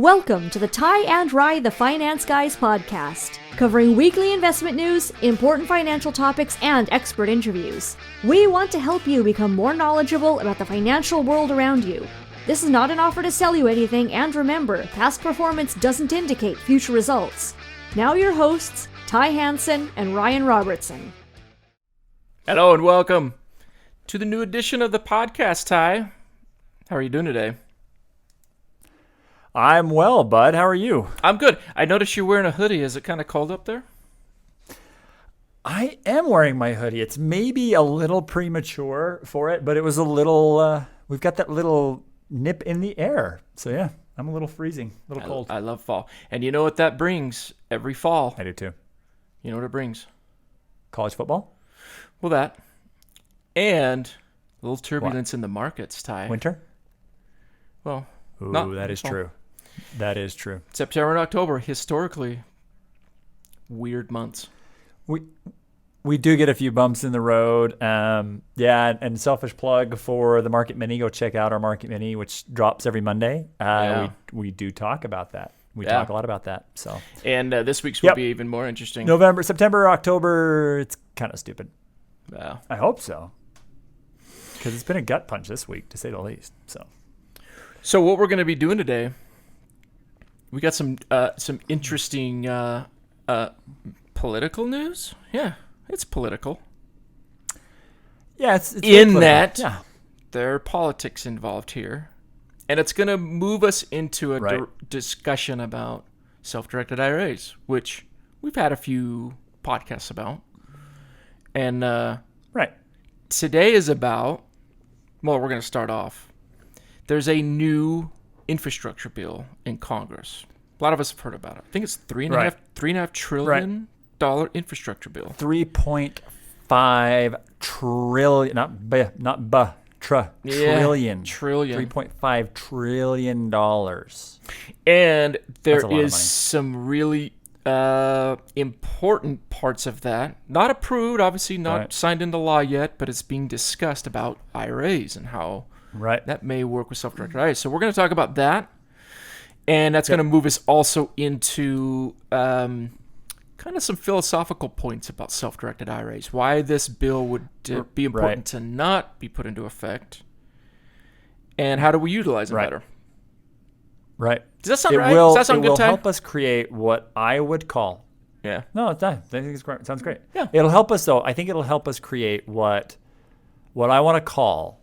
Welcome to the Ty and Rye the Finance Guys podcast, covering weekly investment news, important financial topics, and expert interviews. We want to help you become more knowledgeable about the financial world around you. This is not an offer to sell you anything, and remember, past performance doesn't indicate future results. Now your hosts, Ty Hansen and Ryan Robertson. Hello and welcome to the new edition of the podcast, Ty. How are you doing today? I'm well, bud. How are you? I'm good. I noticed you're wearing a hoodie. Is it kind of cold up there? I am wearing my hoodie. It's maybe a little premature for it, but it was a little, we've got that little nip in the air. So yeah, I'm a little freezing, a little cold. I love fall. And you know what that brings every fall? I do too. You know what it brings? College football? Well, that. And a little turbulence in the markets, Ty. Winter? Well, ooh, that is true. That is true. September and October, historically weird months. We do get a few bumps in the road. Yeah, and selfish plug for the Market Mini. Go check out our Market Mini, which drops every Monday. We do talk about that. We talk a lot about that. So. And this week's will be even more interesting. November, September, October, it's kind of stupid. Yeah. I hope so. Because it's been a gut punch this week, to say the least. So what we're going to be doing today, we got some interesting political news. Yeah, it's political. Yeah, it's in that there are politics involved here, and it's going to move us into a discussion about self-directed IRAs, which we've had a few podcasts about. And today is about, well, we're going to start off. There's a new infrastructure bill in Congress. A lot of us have heard about it. I think it's $3.5 trillion infrastructure bill. 3.5 trillion, trillion. Trillion. $3.5 trillion. And there is some really important parts of that. Not approved, obviously not signed into law yet, but it's being discussed about IRAs and how that may work with self-directed IRAs. So we're going to talk about that. And that's going to move us also into kind of some philosophical points about self-directed IRAs. Why this bill would be important to not be put into effect. And how do we utilize it better? Right. Does that sound right? Does that sound good, Ty? It will help us create what I would call... Yeah. No, it does. I think it's great. It sounds great. Yeah. It'll help us, though. I think it'll help us create what I want to call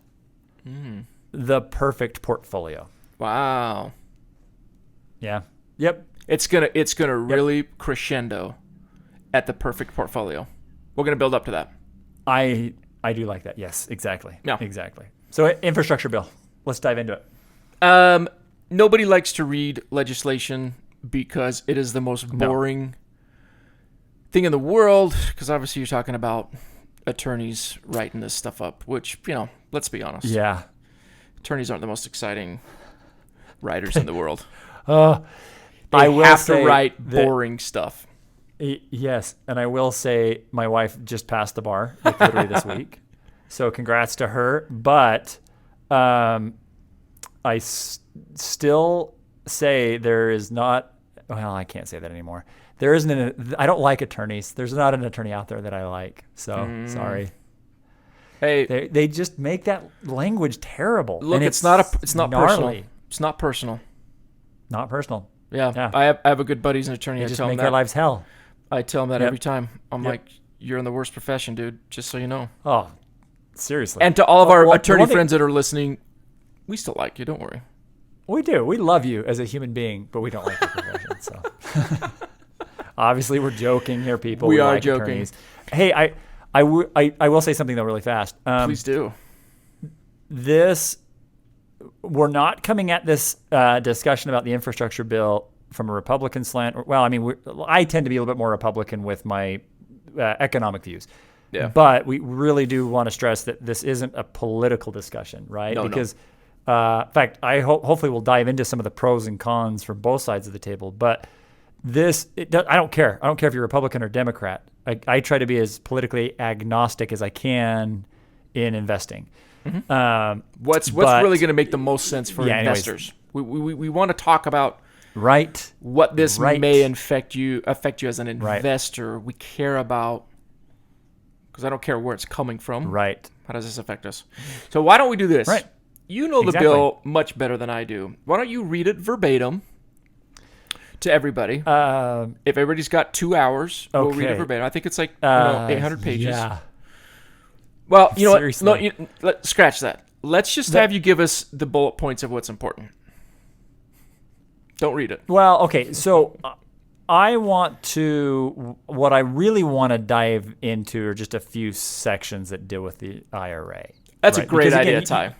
the perfect portfolio. Wow. Yeah. Yep. It's gonna really crescendo at the perfect portfolio. We're gonna build up to that. I do like that. Yes, exactly. Yeah. Exactly. So infrastructure bill. Let's dive into it. Nobody likes to read legislation because it is the most boring thing in the world. Because obviously you're talking about attorneys writing this stuff up, which, let's be honest. Yeah. Attorneys aren't the most exciting writers in the world. I will have to write boring stuff. Yes, and I will say my wife just passed the bar literally this week, so congrats to her. But I still say there is not. Well, I can't say that anymore. There isn't. I don't like attorneys. There's not an attorney out there that I like. So sorry. Hey, they just make that language terrible. Look, and it's not gnarly. personal. It's not personal. Not personal. Yeah. I have a good buddy who's an attorney. They I just tell him make that. their lives hell. I tell him that every time. I'm like, you're in the worst profession, dude. Just so you know. Oh, seriously. And to all of our attorney friends that are listening, we still like you. Don't worry. We do. We love you as a human being, but we don't like your profession. So obviously, we're joking here, people. We are like joking. Attorneys. Hey, I will say something though really fast. Please do. We're not coming at this discussion about the infrastructure bill from a Republican slant. Well, I mean, I tend to be a little bit more Republican with my economic views. Yeah. But we really do want to stress that this isn't a political discussion, right? Because, in fact, hopefully we'll dive into some of the pros and cons from both sides of the table. But I don't care. I don't care if you're Republican or Democrat. I try to be as politically agnostic as I can in investing. Mm-hmm. What's really going to make the most sense for investors? We want to talk about Right. what this may affect you as an investor. Right. We care about, because I don't care where it's coming from. Right. How does this affect us? So why don't we do this? Right. You know the bill much better than I do. Why don't you read it verbatim to everybody? If everybody's got 2 hours, we'll read it verbatim. I think it's like 800 pages. Yeah. Well, you know what? Scratch that. Let's just have you give us the bullet points of what's important. Don't read it. Well, okay. So what I really want to dive into are just a few sections that deal with the IRA. That's a great idea, Ty.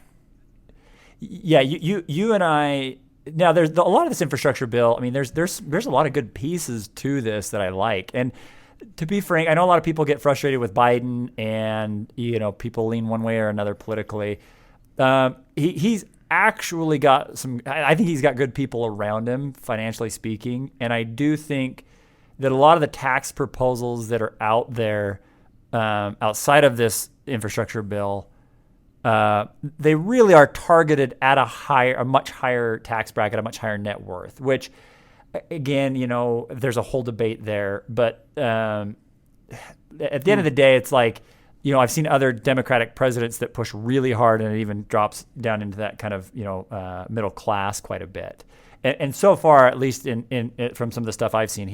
Yeah, you and I. Now, there's a lot of this infrastructure bill. I mean, there's a lot of good pieces to this that I like. And to be frank, I know a lot of people get frustrated with Biden, and people lean one way or another politically. He's actually got some. I think he's got good people around him, financially speaking, and I do think that a lot of the tax proposals that are out there outside of this infrastructure bill, they really are targeted at a much higher tax bracket, a much higher net worth, which, again, there's a whole debate there. But at the end of the day, it's like, I've seen other Democratic presidents that push really hard, and it even drops down into that kind of, middle class quite a bit. And so far, at least in from some of the stuff I've seen,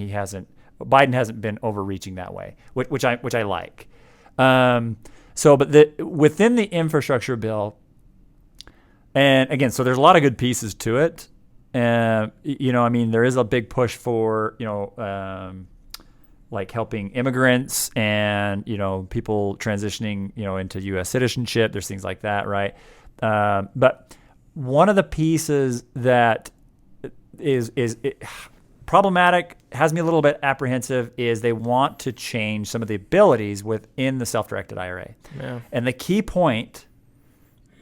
Biden hasn't been overreaching that way, which I like. But within the infrastructure bill, and again, so there's a lot of good pieces to it. There is a big push for, like helping immigrants and, people transitioning, into U.S. citizenship. There's things like that, right? But one of the pieces that is problematic, has me a little bit apprehensive, is they want to change some of the abilities within the self-directed IRA. Yeah. And the key point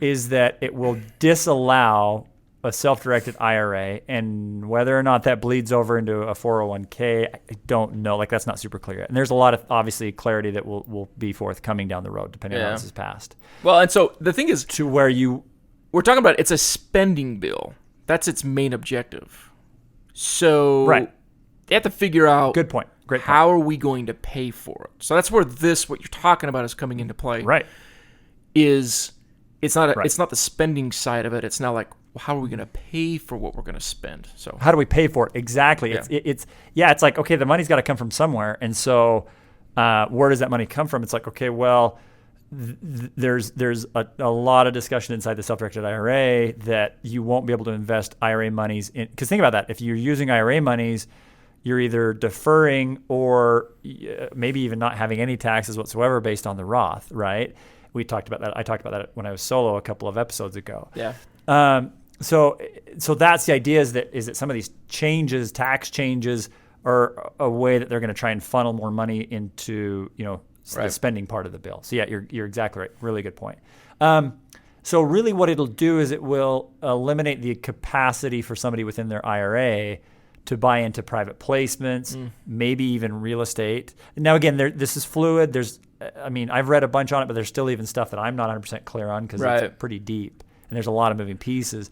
is that it will disallow a self-directed IRA, and whether or not that bleeds over into a 401k, I don't know. Like, that's not super clear yet. And there's a lot of, obviously, clarity that will be forthcoming down the road, depending on how this is passed. Well, and so the thing is, to where we're talking about, it's a spending bill. That's its main objective. So they have to figure out, good point. Great point. How are we going to pay for it? So that's where what you're talking about is coming into play. Right. It's not the spending side of it. It's not like, how are we going to pay for what we're going to spend? So how do we pay for it? Exactly. Yeah. It's like, okay, the money's got to come from somewhere. And so where does that money come from? It's like, okay, well, there's a lot of discussion inside the self-directed IRA that you won't be able to invest IRA monies in. Because think about that. If you're using IRA monies, you're either deferring or maybe even not having any taxes whatsoever based on the Roth, right? We talked about that. I talked about that when I was solo a couple of episodes ago. Yeah. So that's the idea, is that some of these tax changes, are a way that they're going to try and funnel more money into, the spending part of the bill. So yeah, you're exactly right. Really good point. So really what it'll do is it will eliminate the capacity for somebody within their IRA to buy into private placements, maybe even real estate. Now, again, this is fluid. I've read a bunch on it, but there's still even stuff that I'm not 100% clear on, because it's pretty deep and there's a lot of moving pieces.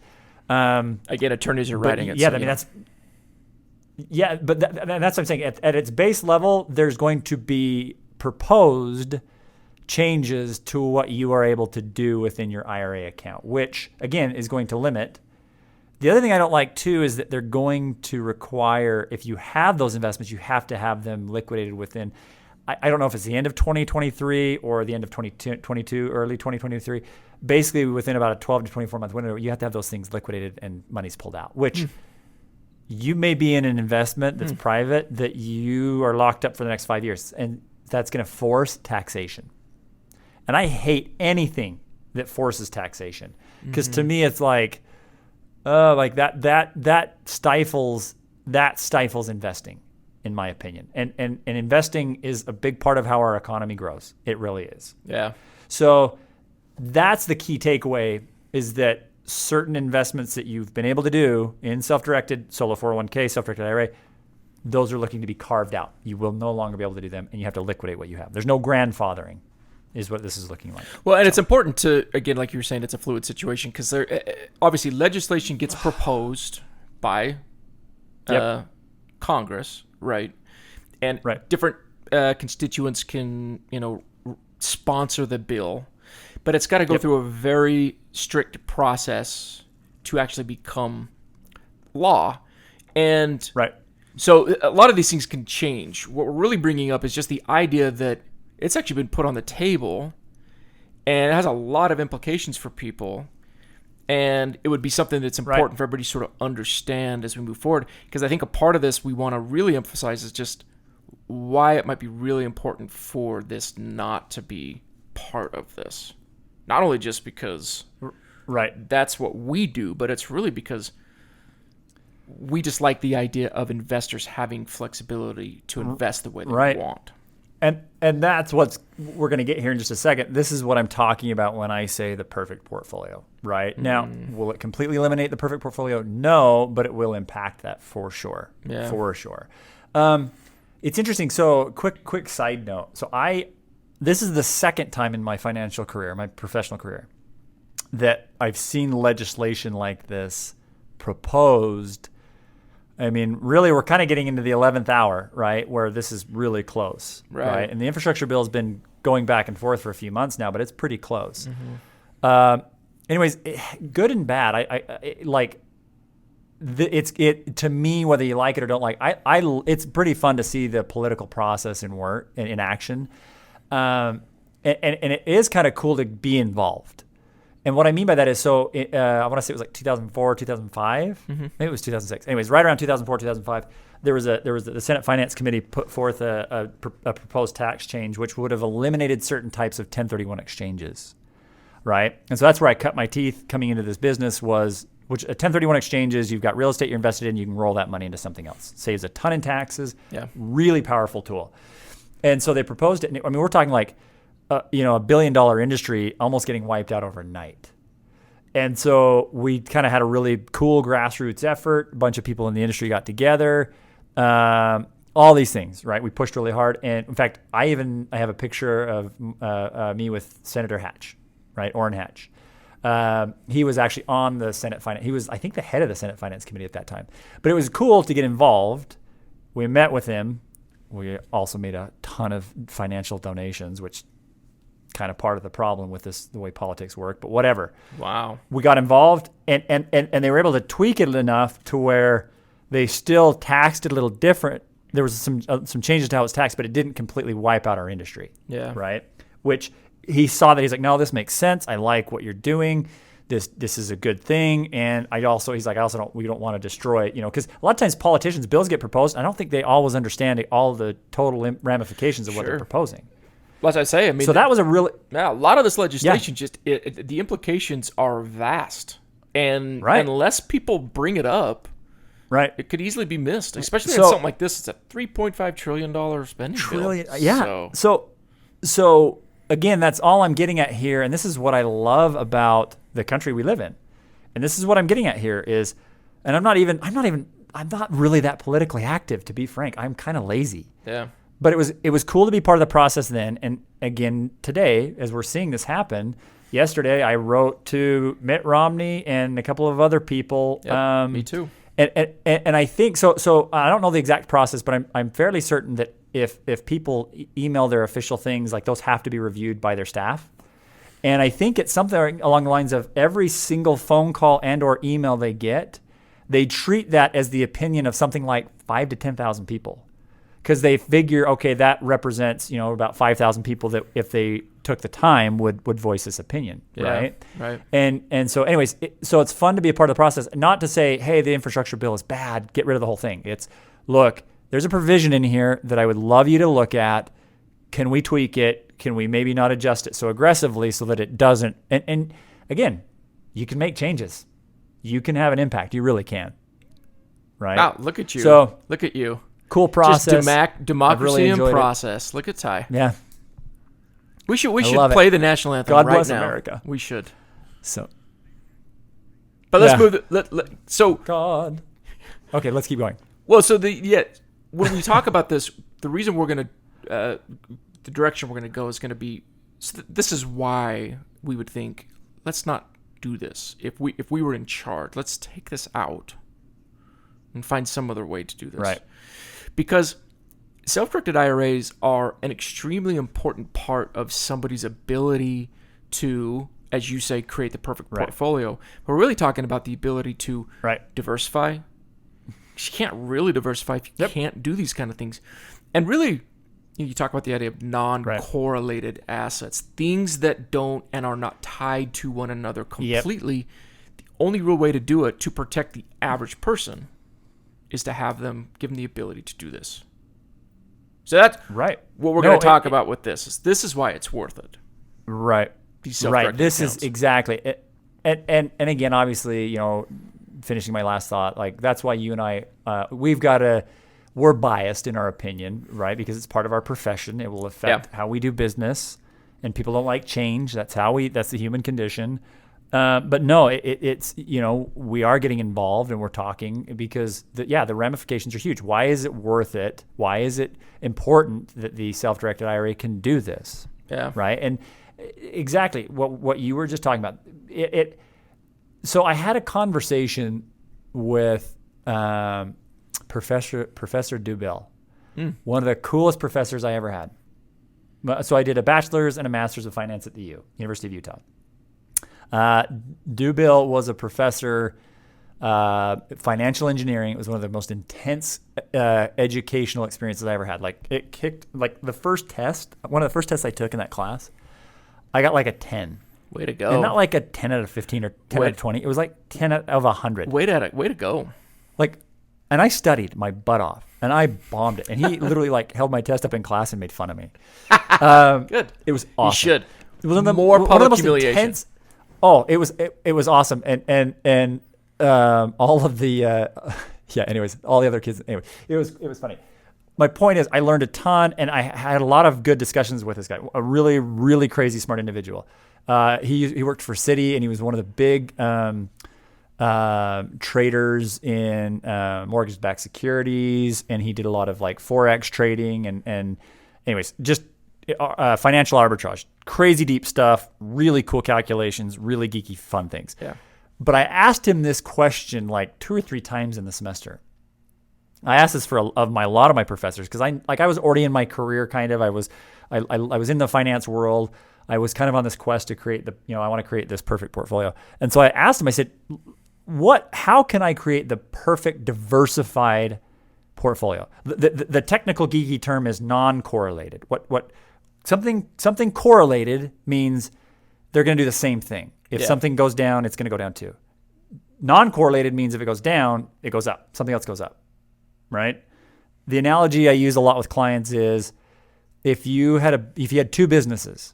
Again, attorneys are writing it. Yeah, so, that's what I'm saying. At its base level, there's going to be proposed changes to what you are able to do within your IRA account, which, again, is going to limit. The other thing I don't like, too, is that they're going to require, if you have those investments, you have to have them liquidated within, I don't know if it's the end of 2023 or the end of 2022, early 2023. Basically, within about a 12 to 24-month window, you have to have those things liquidated and money's pulled out, which you may be in an investment that's private that you are locked up for the next 5 years, and that's going to force taxation. And I hate anything that forces taxation, because to me it's like, that stifles investing, in my opinion. And investing is a big part of how our economy grows. It really is. Yeah. So that's the key takeaway, is that certain investments that you've been able to do in self-directed solo 401k, self-directed IRA, those are looking to be carved out. You will no longer be able to do them, and you have to liquidate what you have. There's no grandfathering, is what this is looking like. Well, and it's important to, again, like you were saying, it's a fluid situation, because obviously legislation gets proposed by Congress, right? And different constituents can, sponsor the bill, but it's got to go through a very strict process to actually become law. And so a lot of these things can change. What we're really bringing up is just the idea that it's actually been put on the table, and it has a lot of implications for people. And it would be something that's important for everybody to sort of understand as we move forward. Because I think a part of this we want to really emphasize is just why it might be really important for this not to be part of this. Not only just because that's what we do, but it's really because we just like the idea of investors having flexibility to invest the way they want. And that's what we're going to get here in just a second. This is what I'm talking about when I say the perfect portfolio, right? Now, will it completely eliminate the perfect portfolio? No, but it will impact that for sure. Yeah. For sure. It's interesting. So quick side note. So this is the second time in my financial career, my professional career, that I've seen legislation like this proposed. I mean, really, we're kind of getting into the 11th hour, right, where this is really close, right? And the infrastructure bill has been going back and forth for a few months now, but it's pretty close. Anyways, good and bad. It's to me, whether you like it or don't like, it's pretty fun to see the political process in work in action, and it is kind of cool to be involved. And what I mean by that is, I want to say it was like 2004, 2005. Maybe it was 2006. Anyways, right around 2004, 2005, there was the Senate Finance Committee put forth a proposed tax change which would have eliminated certain types of 1031 exchanges, right? And so that's where I cut my teeth coming into this business which a 1031 exchange is, you've got real estate you're invested in, you can roll that money into something else. Saves a ton in taxes. Yeah. Really powerful tool. And so they proposed it. I mean, we're talking like, $1 billion industry almost getting wiped out overnight. And so we kind of had a really cool grassroots effort. A bunch of people in the industry got together, all these things, right? We pushed really hard. And in fact, I have a picture of me with Senator Hatch, right? Orrin Hatch. He was actually on the Senate Finance. He was, I think, the head of the Senate Finance Committee at that time. But it was cool to get involved. We met with him. We also made a ton of financial donations, which kind of part of the problem with this, the way politics work, but whatever. Wow. We got involved and they were able to tweak it enough to where they still taxed it a little different. There was some changes to how it's taxed, but it didn't completely wipe out our industry. Yeah. Right. Which he saw that he's like, no, this makes sense. I like what you're doing. This is a good thing. And we don't want to destroy it, because a lot of times politicians, bills get proposed. I don't think they always understand all the total ramifications of what they're proposing. Well, as I say, I mean, so that was a lot of this legislation. The implications are vast, and unless people bring it up, it could easily be missed. Especially in something like this, it's a $3.5 trillion spending bill. Yeah. So again, that's all I'm getting at here, and this is what I love about the country we live in, and this is what I'm getting at here is, and I'm not really that politically active, to be frank. I'm kind of lazy. Yeah. But it was cool to be part of the process then. And again, today, as we're seeing this happen, yesterday I wrote to Mitt Romney and a couple of other people. Yep, me too. And I think so I don't know the exact process, but I'm fairly certain that if people email their official things, like those have to be reviewed by their staff. And I think it's something along the lines of every single phone call and or email they get, they treat that as the opinion of something like 5,000 to 10,000 people. Because they figure, okay, that represents, about 5,000 people that if they took the time would voice this opinion, right? Right. And so anyways, so it's fun to be a part of the process. Not to say, hey, the infrastructure bill is bad, get rid of the whole thing. It's, look, there's a provision in here that I would love you to look at. Can we tweak it? Can we maybe not adjust it so aggressively so that it doesn't? And again, you can make changes. You can have an impact. You really can. Right? Wow, look at you. So, look at you. Cool process. Just democracy in process. Look at Ty. Yeah. We should play the national anthem God right bless now. America. We should. So. But let's move. So. God. Okay, let's keep going. Well, so when we talk about this, the reason we're going to, the direction we're going to go is going to be, so this is why we would think, let's not do this. If we were in charge, let's take this out. and find some other way to do this. Right. Because self-directed IRAs are an extremely important part of somebody's ability to, as you say, create the perfect portfolio. We're really talking about the ability to diversify. You can't really diversify if you can't do these kind of things. And really, you talk about the idea of non-correlated assets, things that don't and are not tied to one another completely. The only real way to do it, to protect the average person, is to have them given the ability to do this. So that's what we're going to talk about with this. This is why it's worth it. Right. Right. This is exactly it. And again, obviously, finishing my last thought, like that's why you and I, we're biased in our opinion, right? Because it's part of our profession. It will affect how we do business, and people don't like change. That's the human condition. But no, it's we are getting involved and we're talking because the ramifications are huge. Why is it worth it? Why is it important that the self-directed IRA can do this? Yeah. Right. And exactly what you were just talking about. So I had a conversation with Professor Dubell, one of the coolest professors I ever had. So I did a bachelor's and a master's of finance at the University of Utah. Dubell was a professor, financial engineering. It was one of the most intense educational experiences I ever had. Like it kicked, like the first test, one of the first tests I took in that class, I got like a 10. Way to go. And not like a 10 out of 15 or 10 out of 20. It was like 10 out of 100. Way to go. Like, and I studied my butt off and I bombed it. And he literally like held my test up in class and made fun of me. Good. It was awesome. You should. It was more public humiliation. It was awesome. And all of the, anyways, all the other kids, anyway, it was funny. My point is I learned a ton and I had a lot of good discussions with this guy, a really, really crazy smart individual. He worked for Citi and he was one of the big traders in mortgage-backed securities, and he did a lot of like Forex trading and anyways, just financial arbitrage, crazy deep stuff, really cool calculations, really geeky fun things. Yeah. But I asked him this question like 2 or 3 times in the semester. I asked this for a lot of my professors because I was already in my career kind of. I was in the finance world. I was kind of on this quest to create I want to create this perfect portfolio. And so I asked him, I said, how can I create the perfect diversified portfolio? The technical geeky term is non-correlated. Something correlated means they're going to do the same thing. If something goes down, it's going to go down too. Non-correlated means if it goes down, it goes up. Something else goes up, right? The analogy I use a lot with clients is if you had 2 businesses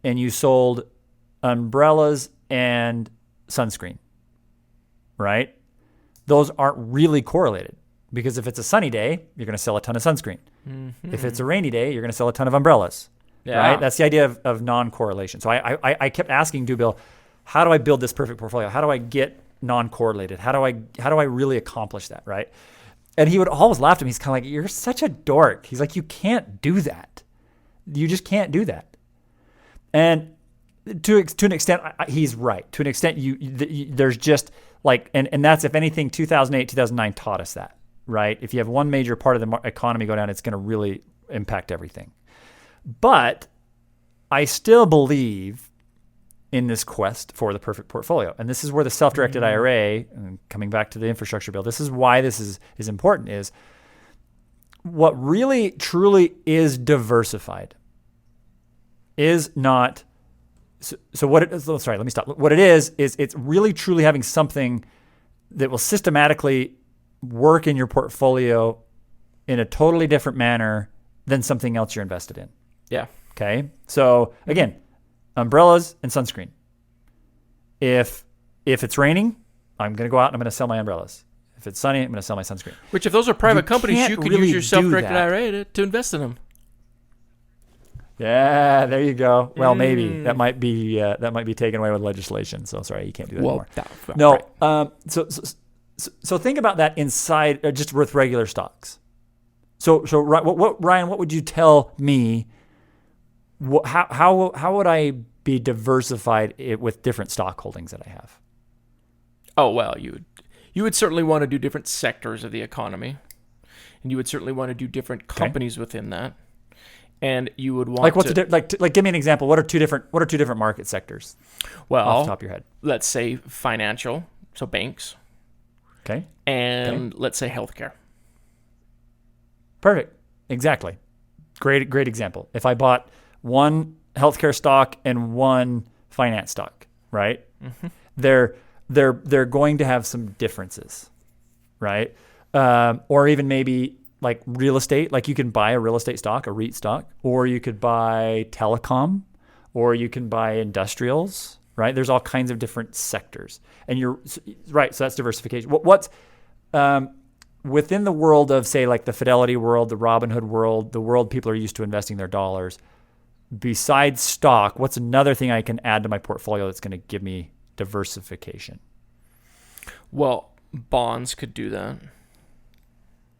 and you sold umbrellas and sunscreen, right? Those aren't really correlated because if it's a sunny day, you're going to sell a ton of sunscreen. Mm-hmm. If it's a rainy day, you're going to sell a ton of umbrellas, right? That's the idea of non-correlation. So I kept asking Dubell, how do I build this perfect portfolio? How do I get non-correlated? How do I really accomplish that, right? And he would always laugh at me. He's kind of like, you're such a dork. He's like, you can't do that. You just can't do that. And to an extent, he's right. To an extent, there's just like, and that's, if anything, 2008, 2009 taught us that, right? If you have one major part of the economy go down, it's going to really impact everything. But I still believe in this quest for the perfect portfolio. And this is where the self-directed IRA, and coming back to the infrastructure bill, this is why this is important, is what really truly is diversified is not, so what it is, sorry, let me stop. What it is it's really truly having something that will systematically work in your portfolio in a totally different manner than something else you're invested in. Yeah. Okay. So again, umbrellas and sunscreen. If it's raining, I'm going to go out and I'm going to sell my umbrellas. If it's sunny, I'm going to sell my sunscreen. Which, if those are private companies, you could really use your self-directed IRA to invest in them. Yeah, there you go. Well, maybe that might be taken away with legislation. So sorry, you can't do that anymore. No. Right. So think about that inside just with regular stocks. So Ryan, what would you tell me? How would I be diversified with different stock holdings that I have? Oh well, You would certainly want to do different sectors of the economy, and you would certainly want to do different companies within that. And you would want like give me an example. What are two different market sectors? Well, off the top of your head, let's say financial, so banks. Okay. And let's say healthcare. Perfect. Exactly. Great example. If I bought one healthcare stock and one finance stock, right? Mm-hmm. They're going to have some differences, right? Or even maybe like real estate. Like you can buy a real estate stock, a REIT stock, or you could buy telecom, or you can buy industrials, right? There's all kinds of different sectors, and you're right. So that's diversification. What's within the world of, say, like the Fidelity world, the Robinhood world, the world people are used to investing their dollars. Besides stock, what's another thing I can add to my portfolio that's going to give me diversification? Well, bonds could do that.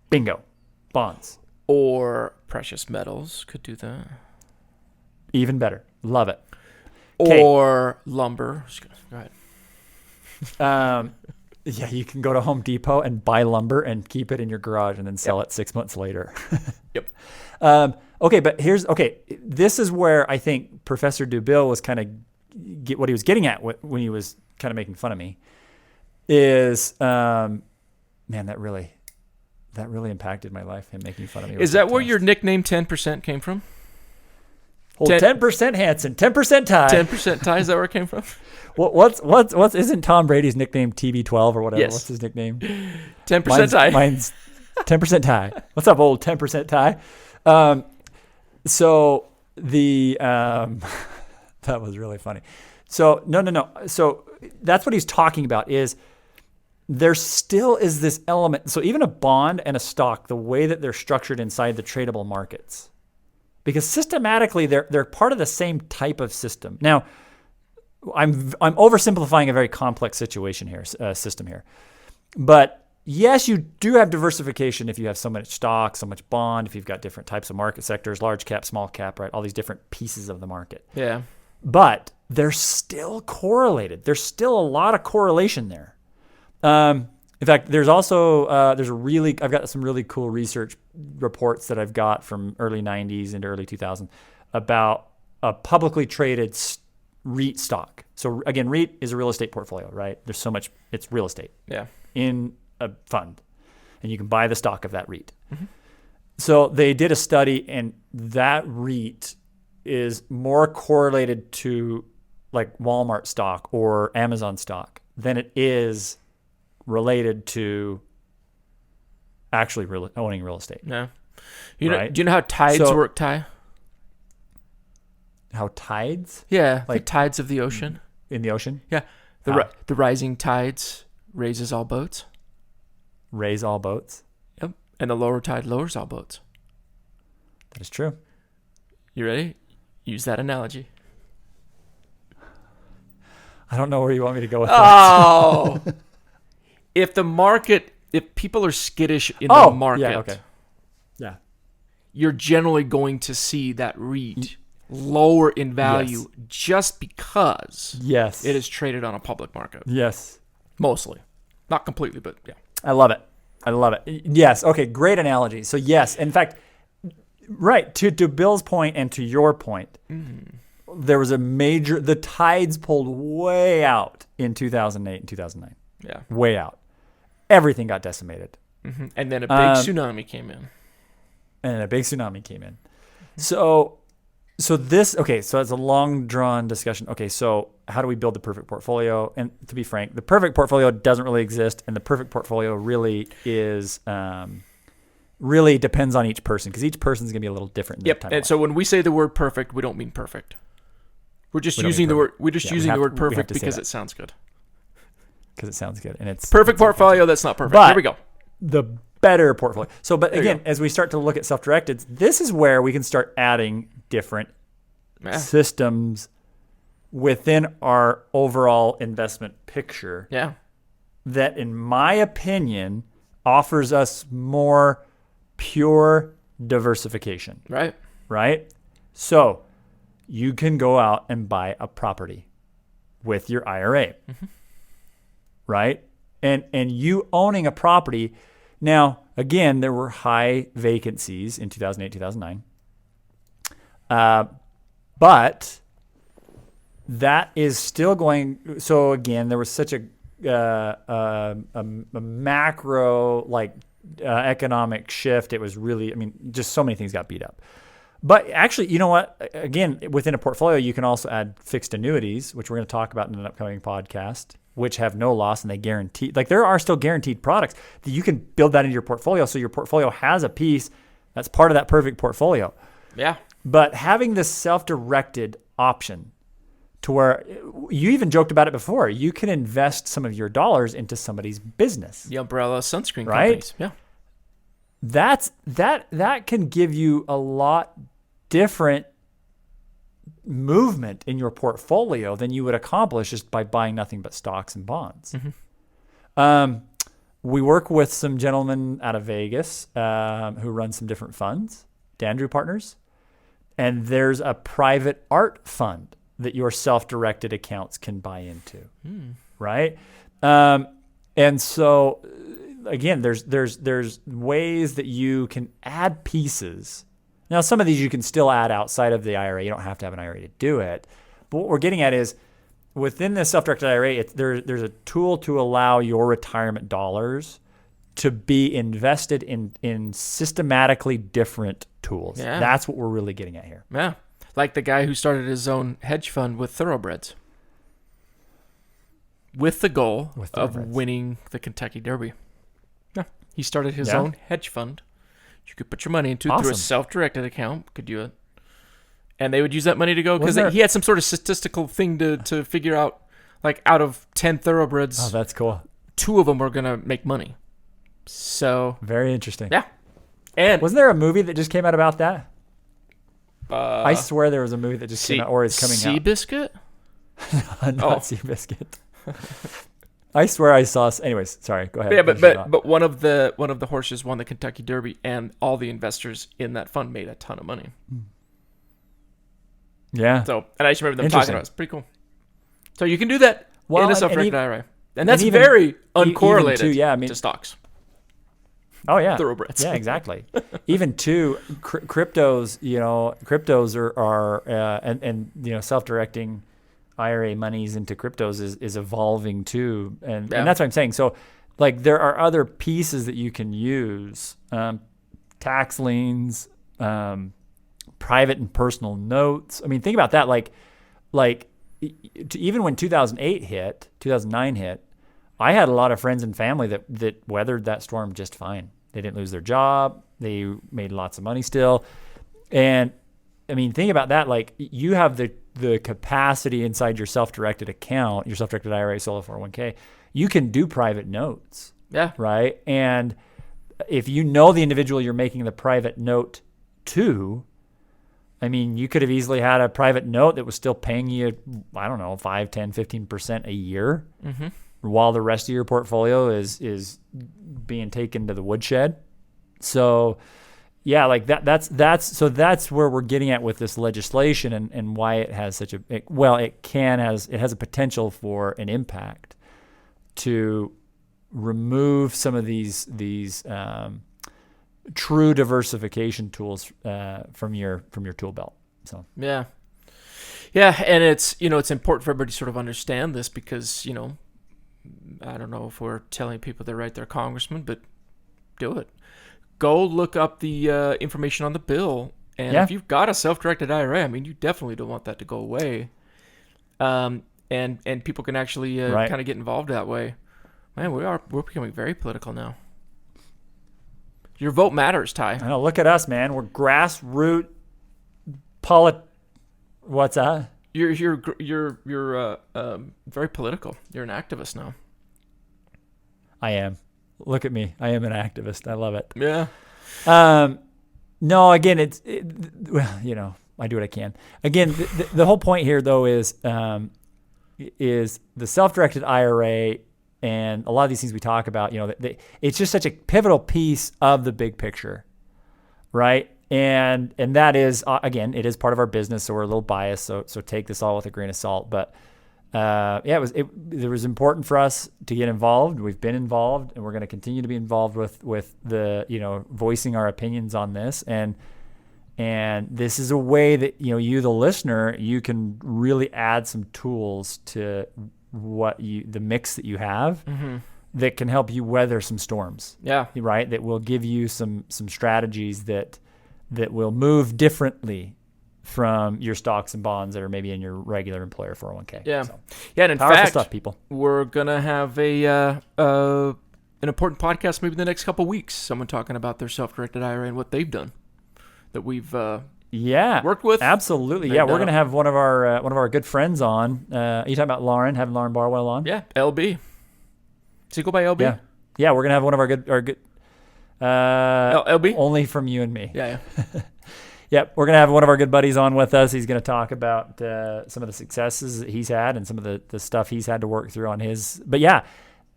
Bingo. Bonds. Or precious metals could do that. Even better. Love it. Or lumber. Go ahead. Yeah, you can go to Home Depot and buy lumber and keep it in your garage and then sell it 6 months later. Yep. This is where I think Professor Dubill was kind of what he was getting at when he was kind of making fun of me is, man, that really impacted my life, him making fun of me. Is that where your nickname 10% came from? 10% Hanson, 10% Ty. 10% Ty, is that where it came from? What's isn't Tom Brady's nickname TB12 or whatever? Yes. What's his nickname? 10% Ty. Mine's 10% Ty. What's up, old 10% Ty? So the that was really funny. So no. So that's what he's talking about is there still is this element. So even a bond and a stock, the way that they're structured inside the tradable markets, because systematically they're part of the same type of system. Now, I'm oversimplifying a very complex system here, but yes, you do have diversification if you have so much stock, so much bond, if you've got different types of market sectors, large cap, small cap, right? All these different pieces of the market. Yeah. But they're still correlated. There's still a lot of correlation there. In fact, there's also I've got some really cool research reports that I've got from early 90s into early 2000s about a publicly traded REIT stock. So again, REIT is a real estate portfolio, right? There's so much, it's real estate. Yeah. In a fund, and you can buy the stock of that REIT. Mm-hmm. So they did a study, and that REIT is more correlated to like Walmart stock or Amazon stock than it is related to actually owning real estate. Yeah. Do you know how tides work, Ty? How tides? Yeah, like the tides of the ocean. In the ocean? Yeah. The rising tides raises all boats. Raise all boats? Yep. And the lower tide lowers all boats. That is true. You ready? Use that analogy. I don't know where you want me to go with that. If people are skittish in the market, you're generally going to see that REIT lower in value just because it is traded on a public market. Yes. Mostly. Not completely, but yeah. I love it. Yes. Okay. Great analogy. So yes, in fact, right, to Bill's point and to your point, there was the tides pulled way out in 2008 and 2009. Yeah. Way out. Everything got decimated. Mm-hmm. And then a big tsunami came in. So it's a long drawn discussion. Okay. So how do we build the perfect portfolio? And to be frank, the perfect portfolio doesn't really exist. And the perfect portfolio really is, really depends on each person, because each person is going to be a little different. And so when we say the word perfect, we don't mean perfect. We're just using the word perfect because it sounds good. Because it sounds good. And it's perfect portfolio that's not perfect. Here we go. The better portfolio. So, but again, as we start to look at self-directed, this is where we can start adding different systems within our overall investment picture. Yeah. That, in my opinion, offers us more pure diversification. Right. Right? So, you can go out and buy a property with your IRA. Mm-hmm. Right? And you owning a property. Now, again, there were high vacancies in 2008, 2009. But that is still going. So again, there was such a macro economic shift. It was really, just so many things got beat up. But actually, you know what? Again, within a portfolio, you can also add fixed annuities, which we're going to talk about in an upcoming podcast, which have no loss and they guarantee. There are still guaranteed products that you can build that into your portfolio, so your portfolio has a piece that's part of that perfect portfolio. Yeah. But having this self-directed option, to where you even joked about it before, you can invest some of your dollars into somebody's business. The umbrella sunscreen right? companies. Yeah. That can give you a lot different movement in your portfolio than you would accomplish just by buying nothing but stocks and bonds. Mm-hmm. We work with some gentlemen out of Vegas who run some different funds, Dandrew Partners, and there's a private art fund that your self-directed accounts can buy into, right? And so, again, there's ways that you can add pieces. Now, some of these you can still add outside of the IRA. You don't have to have an IRA to do it. But what we're getting at is, within the self-directed IRA, there's a tool to allow your retirement dollars to be invested in systematically different tools. Yeah. That's what we're really getting at here. Yeah. Like the guy who started his own hedge fund with thoroughbreds, with the goal of winning the Kentucky Derby. Yeah. He started his own hedge fund. You could put your money into through a self-directed account. Could do it. And they would use that money to go, because he had some sort of statistical thing to figure out, out of 10 thoroughbreds. Oh, that's cool. 2 of them were going to make money. So. Very interesting. Yeah. And wasn't there a movie that just came out about that? I swear there was a movie that just came out or is coming out. Seabiscuit? Not Seabiscuit. I swear I saw. Anyways, sorry. Go ahead. Yeah, but one of the horses won the Kentucky Derby, and all the investors in that fund made a ton of money. Yeah. So, and I just remember them talking about it. It's pretty cool. So you can do that in a self-directed IRA, and that's very uncorrelated to stocks. Oh yeah, thoroughbreds. Yeah, exactly. Even too, cryptos. Cryptos are and self-directing IRA monies into cryptos is evolving too, and that's what I'm saying. So, there are other pieces that you can use, tax liens, private and personal notes. Think about that. Even when 2009 hit. I had a lot of friends and family that weathered that storm just fine. They didn't lose their job. They made lots of money still. And think about that. You have the capacity inside your self-directed account, your self-directed IRA, solo 401k. You can do private notes. Yeah. Right. And if you know the individual you're making the private note to, you could have easily had a private note that was still paying you, 5, 10, 15% a year. Mm-hmm. While the rest of your portfolio is being taken to the woodshed. So yeah, that's where we're getting at with this legislation and why it has such it has a potential for an impact to remove some of these true diversification tools from your tool belt. So yeah, and it's it's important for everybody to sort of understand this, because I don't know if we're telling people to write their congressman, but do it. Go look up the information on the bill, and if you've got a self-directed IRA, you definitely don't want that to go away. And people can actually kind of get involved that way. Man, we're becoming very political now. Your vote matters, Ty. I know. Look at us, man. We're grassroots What's that? You're very political. You're an activist now. I am. Look at me. I am an activist. I love it. Yeah. No, again, I do what I can. Again, the whole point here, though, is the self-directed IRA and a lot of these things we talk about, it's just such a pivotal piece of the big picture, right? And that is, again, it is part of our business, so we're a little biased, so take this all with a grain of salt. But it was important for us to get involved. We've been involved, and we're going to continue to be involved with the voicing our opinions on this. And this is a way that you, the listener, you can really add some tools to the mix that you have that can help you weather some storms. Yeah. Right. That will give you some strategies that will move differently from your stocks and bonds that are maybe in your regular employer 401k. Yeah. So, yeah. And in powerful fact, stuff, people. We're going to have an important podcast maybe in the next couple of weeks. Someone talking about their self-directed IRA and what they've done that we've worked with. Absolutely. Yeah. We're going to have one of our good friends on. Are you talking about Lauren, having Lauren Barwell on? Yeah. LB. Does he go by LB? Yeah. Yeah. We're going to have one of our good LB? Only from you and me. Yeah. Yep, we're going to have one of our good buddies on with us. He's going to talk about some of the successes that he's had and some of the stuff he's had to work through on his. But yeah,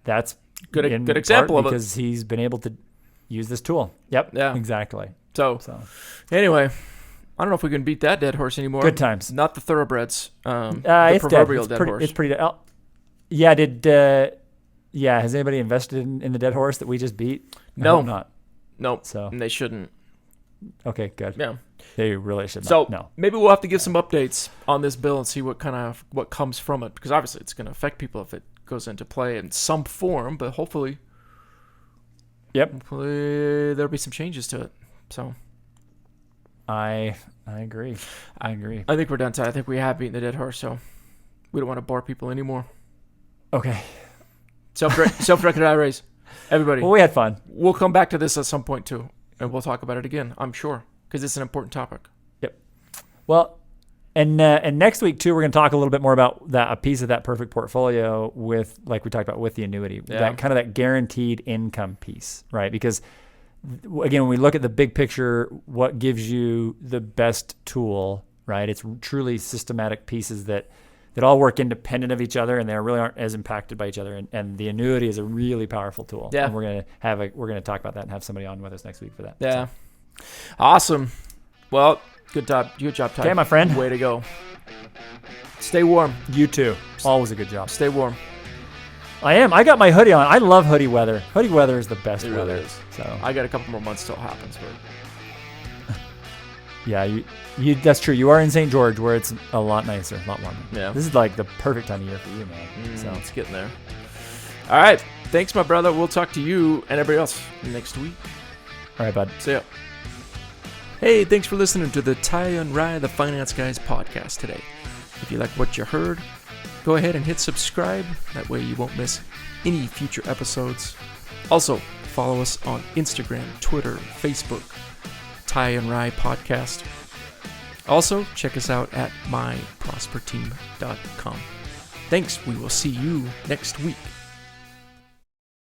that's good example of it. Because he's been able to use this tool. Yep, yeah, exactly. So anyway, I don't know if we can beat that dead horse anymore. Good times. Not the thoroughbreds. The proverbial dead horse. It's pretty dead. Has anybody invested in the dead horse that we just beat? No. Not. Nope. So. And they shouldn't. Okay, good. Yeah. They really should not. So no. Maybe we'll have to give some updates on this bill and see what comes from it, because obviously it's going to affect people if it goes into play in some form, but hopefully there'll be some changes to it. So I agree. I think we're done, Ty. I think we have beaten the dead horse, so we don't want to bore people anymore. Okay. Self-directed IRAs. Everybody. Well, we had fun. We'll come back to this at some point too, and we'll talk about it again, I'm sure, because it's an important topic. Yep. Well, and next week too, we're going to talk a little bit more about a piece of that perfect portfolio with, like we talked about with the annuity, that guaranteed income piece, right? Because again, when we look at the big picture, what gives you the best tool, right? It's truly systematic pieces that all work independent of each other, and they really aren't as impacted by each other. And the annuity is a really powerful tool. Yeah. And we're gonna talk about that and have somebody on with us next week for that. Yeah. So. Awesome. Well, good job, Ty. Okay, my friend. Way to go. Stay warm. You too. Always a good job. Stay warm. I am. I got my hoodie on. I love hoodie weather. Hoodie weather is the best weather. Really is. So I got a couple more months till it happens, but. Yeah, you that's true. You are in St. George, where it's a lot nicer, a lot warmer. Yeah. This is like the perfect time of year for you, man. So it's getting there. All right. Thanks, my brother. We'll talk to you and everybody else next week. All right, bud. See ya. Hey, thanks for listening to the Ty and Rye, the Finance Guys podcast today. If you like what you heard, go ahead and hit subscribe. That way you won't miss any future episodes. Also, follow us on Instagram, Twitter, Facebook, Ty and Rye Podcast. Also, check us out at myprosperteam.com. Thanks. We will see you next week.